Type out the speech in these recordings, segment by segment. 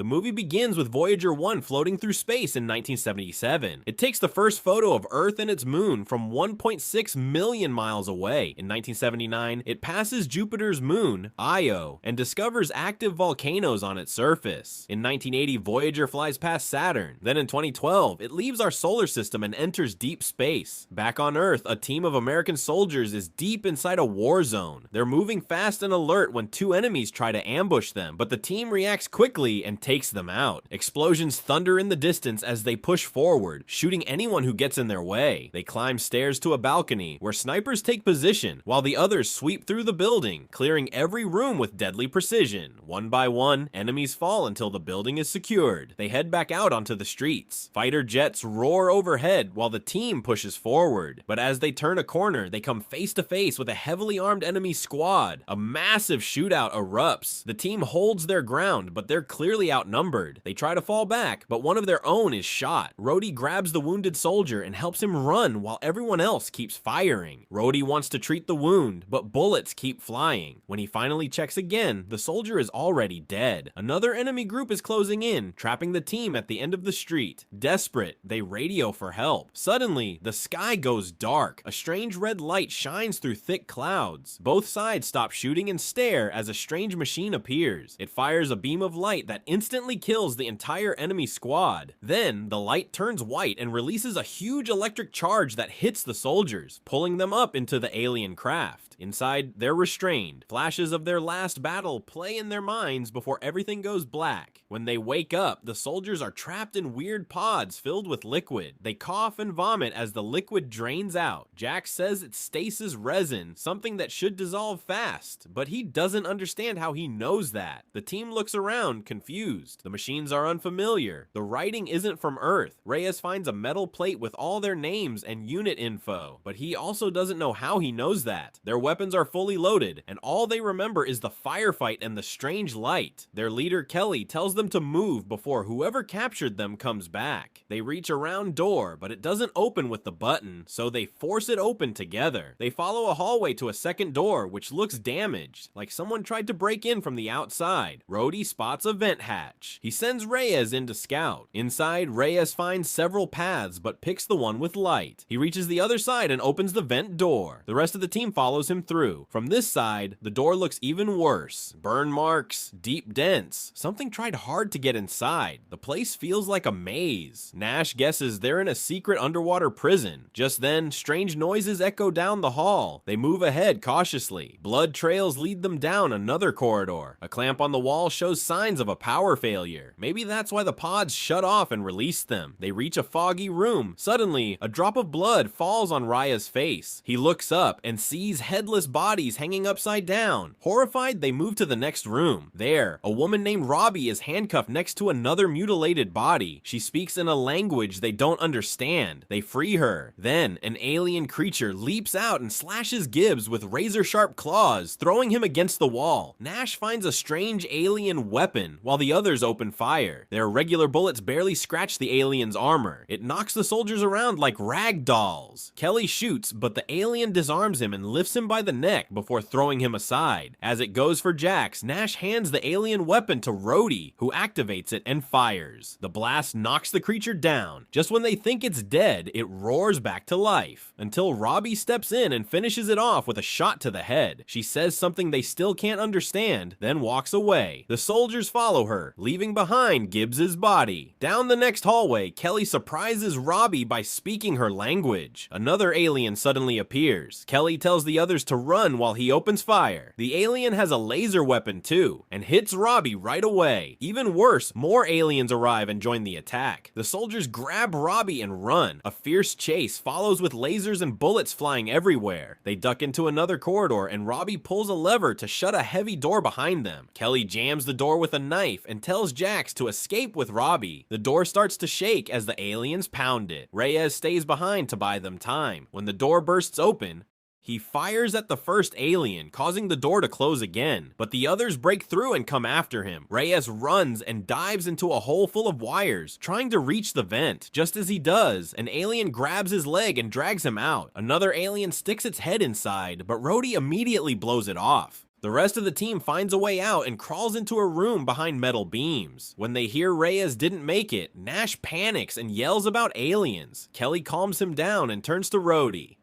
movie begins with Voyager 1 floating through space in 1977. It takes the first photo of Earth and its moon from 1.6 million miles away. In 1979, it passes Jupiter's moon, Io, and discovers active volcanoes on its surface. In 1980, Voyager flies past Saturn. Then in 2012, it leaves our solar system and enters deep space. Back on Earth, a team of American soldiers is deep inside a war zone. They're moving fast and alert when two enemies try to ambush them, but the team reacts quickly and takes them out. Explosions thunder in the distance as they push forward, shooting anyone who gets in their way. They climb stairs to a balcony, where snipers take position, while the others sweep through the building, clearing every room with deadly precision. One by one, enemies fall until the building is secured. They head back out onto the streets. Fighter jets roar overhead while the team pushes forward. But as they turn a corner, they come face to face with a heavily armed enemy squad. A massive shootout erupts. The team holds their ground, but they're clearly outnumbered. They try to fall back, but one of their own is shot. Rhodey grabs the wounded soldier and helps him run while everyone else keeps firing. Rhodey wants to treat the wound, but bullets keep flying. When he finally checks again, the soldier is already dead. Another enemy group is closing in, trapping the team at the end of the street. Desperate, they radio for help. Suddenly, the sky goes dark. A strange red light shines through thick clouds. Both sides stop shooting and stare as a strange machine appears. It fires a beam of light that instantly kills the entire enemy squad. Then, the light turns white and releases a huge electric charge that hits the soldiers, pulling them up into the alien craft. Inside, they're restrained. Flashes of their last battle play in their minds before everything goes black. When they wake up, the soldiers are trapped in weird pods filled with liquid. They cough and vomit as the liquid drains out. Jack says it's stasis resin, something that should dissolve fast, but he doesn't understand how he knows that. The team looks around, confused. The machines are unfamiliar. The writing isn't from Earth. Reyes finds a metal plate with all their names and unit info, but he also doesn't know how he knows that. Their weapons are fully loaded, and all they remember is the firefight and the strange light. Their leader, Kelly, tells them to move before whoever captured them comes back. They reach a round door, but it doesn't open with the button, so they force it open together. They follow a hallway to a second door, which looks damaged, like someone tried to break in from the outside. Rhodey spots a vent hatch. He sends Reyes in to scout. Inside, Reyes finds several paths, but picks the one with light. He reaches the other side and opens the vent door. The rest of the team follows him through. From this side, the door looks even worse. Burn marks, deep dents. Something tried hard to get inside. The place feels like a maze. Nash guesses they're in a secret underwater prison. Just then, strange noises echo down the hall. They move ahead cautiously. Blood trails lead them down another corridor. A clamp on the wall shows signs of a power failure. Maybe that's why the pods shut off and released them. They reach a foggy room. Suddenly, a drop of blood falls on Raya's face. He looks up and sees headless bodies hanging upside down. Horrified, they move to the next room. There, a woman named Robbie is handcuffed next to another mutilated body. She speaks in a language they don't understand. They free her. Then, an alien creature leaps out and slashes Gibbs with razor-sharp claws, throwing him against the wall. Nash finds a strange alien weapon, while the others open fire. Their regular bullets barely scratch the alien's armor. It knocks the soldiers around like rag dolls. Kelly shoots, but the alien disarms him and lifts him by the neck before throwing him aside. As it goes for Jax, Nash hands the alien weapon to Rhodey, who activates it and fires. The blast knocks the creature down. Just when they think it's dead, it roars back to life, until Robbie steps in and finishes it off with a shot to the head. She says something they still can't understand, then walks away. The soldiers follow her, leaving behind Gibbs's body. Down the next hallway, Kelly surprises Robbie by speaking her language. Another alien suddenly appears. Kelly tells the others to run while he opens fire. The alien has a laser weapon too, and hits Robbie right away. Even worse, more aliens arrive and join the attack. The soldiers grab Robbie and run. A fierce chase follows with lasers and bullets flying everywhere. They duck into another corridor and Robbie pulls a lever to shut a heavy door behind them. Kelly jams the door with a knife and tells Jax to escape with Robbie. The door starts to shake as the aliens pound it. Reyes stays behind to buy them time. When the door bursts open, he fires at the first alien, causing the door to close again, but the others break through and come after him. Reyes runs and dives into a hole full of wires, trying to reach the vent. Just as he does, an alien grabs his leg and drags him out. Another alien sticks its head inside, but Rhodey immediately blows it off. The rest of the team finds a way out and crawls into a room behind metal beams. When they hear Reyes didn't make it, Nash panics and yells about aliens. Kelly calms him down and turns to Rhodey.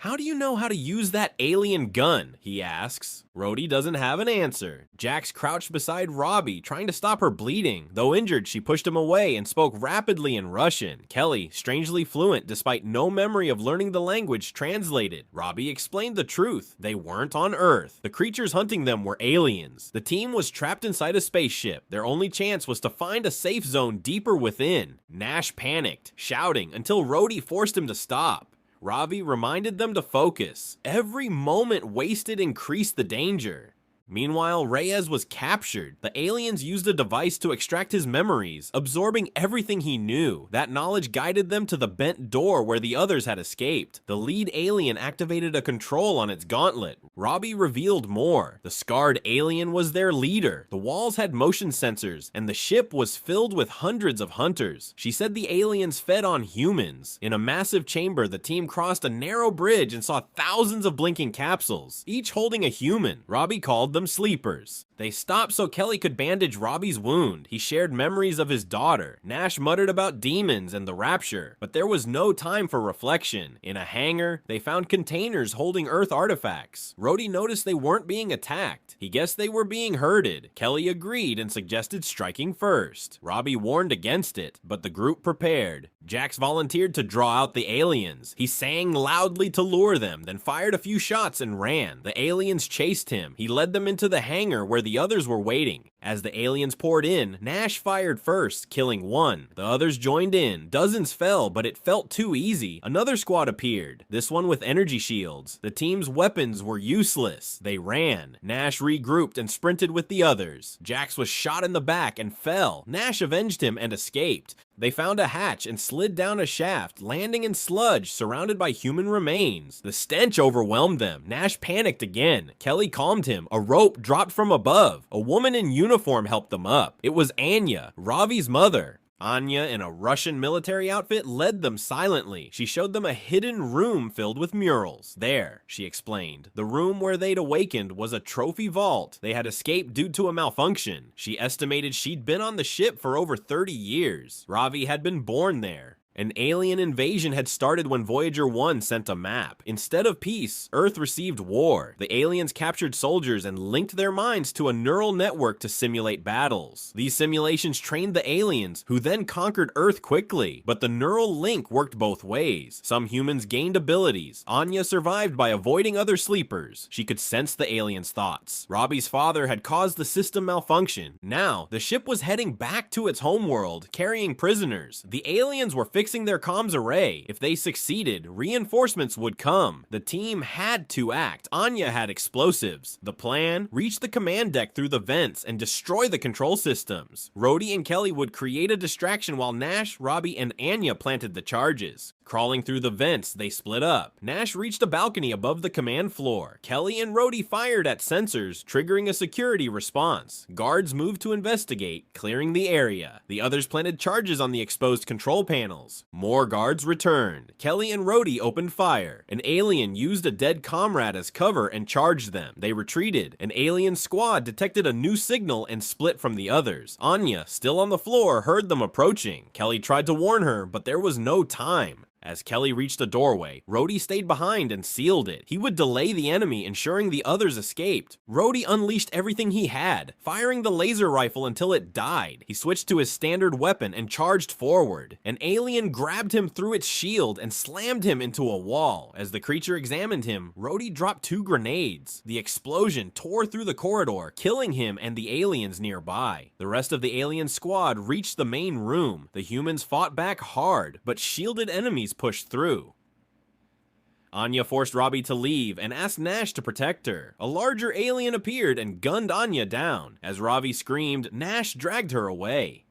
"How do you know how to use that alien gun?" he asks. Rhodey doesn't have an answer. Jax crouched beside Robbie, trying to stop her bleeding. Though injured, she pushed him away and spoke rapidly in Russian. Kelly, strangely fluent despite no memory of learning the language, translated. Robbie explained the truth. They weren't on Earth. The creatures hunting them were aliens. The team was trapped inside a spaceship. Their only chance was to find a safe zone deeper within. Nash panicked, shouting until Rhodey forced him to stop. Robbie reminded them to focus. Every moment wasted increased the danger. Meanwhile, Reyes was captured. The aliens used a device to extract his memories, absorbing everything he knew. That knowledge guided them to the bent door where the others had escaped. The lead alien activated a control on its gauntlet. Robbie revealed more. The scarred alien was their leader. The walls had motion sensors, and the ship was filled with hundreds of hunters. She said the aliens fed on humans. In a massive chamber, the team crossed a narrow bridge and saw thousands of blinking capsules, each holding a human. Robbie called them sleepers. They stopped so Kelly could bandage Robbie's wound. He shared memories of his daughter. Nash muttered about demons and the rapture, but there was no time for reflection. In a hangar, they found containers holding Earth artifacts. Rhodey noticed they weren't being attacked. He guessed they were being herded. Kelly agreed and suggested striking first. Robbie warned against it, but the group prepared. Jax volunteered to draw out the aliens. He sang loudly to lure them, then fired a few shots and ran. The aliens chased him. He led them into the hangar where the others were waiting. As the aliens poured in, Nash fired first, killing one. The others joined in. Dozens fell, but it felt too easy. Another squad appeared, this one with energy shields. The team's weapons were useless. They ran. Nash regrouped and sprinted with the others. Jax was shot in the back and fell. Nash avenged him and escaped. They found a hatch and slid down a shaft, landing in sludge surrounded by human remains. The stench overwhelmed them. Nash panicked again. Kelly calmed him. A rope dropped from above. A woman in uniform helped them up. It was Anya, Ravi's mother. Anya, in a Russian military outfit, led them silently. She showed them a hidden room filled with murals. There, she explained, the room where they'd awakened was a trophy vault. They had escaped due to a malfunction. She estimated she'd been on the ship for over 30 years. Ravi had been born there. An alien invasion had started when Voyager 1 sent a map. Instead of peace, Earth received war. The aliens captured soldiers and linked their minds to a neural network to simulate battles. These simulations trained the aliens, who then conquered Earth quickly. But the neural link worked both ways. Some humans gained abilities. Anya survived by avoiding other sleepers. She could sense the aliens' thoughts. Robbie's father had caused the system malfunction. Now, the ship was heading back to its homeworld, carrying prisoners. The aliens were fixing their comms array. If they succeeded, reinforcements would come. The team had to act. Anya had explosives. The plan? Reach the command deck through the vents and destroy the control systems. Rhodey and Kelly would create a distraction while Nash, Robbie, and Anya planted the charges. Crawling through the vents, they split up. Nash reached a balcony above the command floor. Kelly and Rhodey fired at sensors, triggering a security response. Guards moved to investigate, clearing the area. The others planted charges on the exposed control panels. More guards returned. Kelly and Rhodey opened fire. An alien used a dead comrade as cover and charged them. They retreated. An alien squad detected a new signal and split from the others. Anya, still on the floor, heard them approaching. Kelly tried to warn her, but there was no time. As Kelly reached a doorway, Rhodey stayed behind and sealed it. He would delay the enemy, ensuring the others escaped. Rhodey unleashed everything he had, firing the laser rifle until it died. He switched to his standard weapon and charged forward. An alien grabbed him through its shield and slammed him into a wall. As the creature examined him, Rhodey dropped 2 grenades. The explosion tore through the corridor, killing him and the aliens nearby. The rest of the alien squad reached the main room. The humans fought back hard, but shielded enemies pushed through. Anya forced Robbie to leave and asked Nash to protect her. A larger alien appeared and gunned Anya down. As Robbie screamed, Nash dragged her away.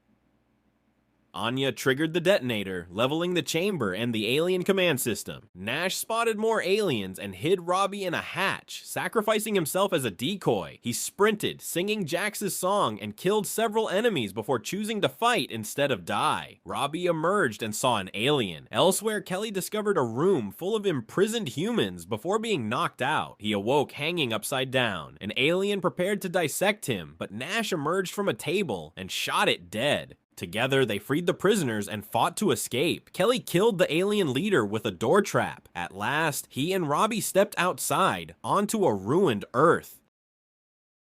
Anya triggered the detonator, leveling the chamber and the alien command system. Nash spotted more aliens and hid Robbie in a hatch, sacrificing himself as a decoy. He sprinted, singing Jax's song, and killed several enemies before choosing to fight instead of die. Robbie emerged and saw an alien. Elsewhere, Kelly discovered a room full of imprisoned humans before being knocked out. He awoke hanging upside down. An alien prepared to dissect him, but Nash emerged from a table and shot it dead. Together, they freed the prisoners and fought to escape. Kelly killed the alien leader with a door trap. At last, he and Robbie stepped outside, onto a ruined Earth.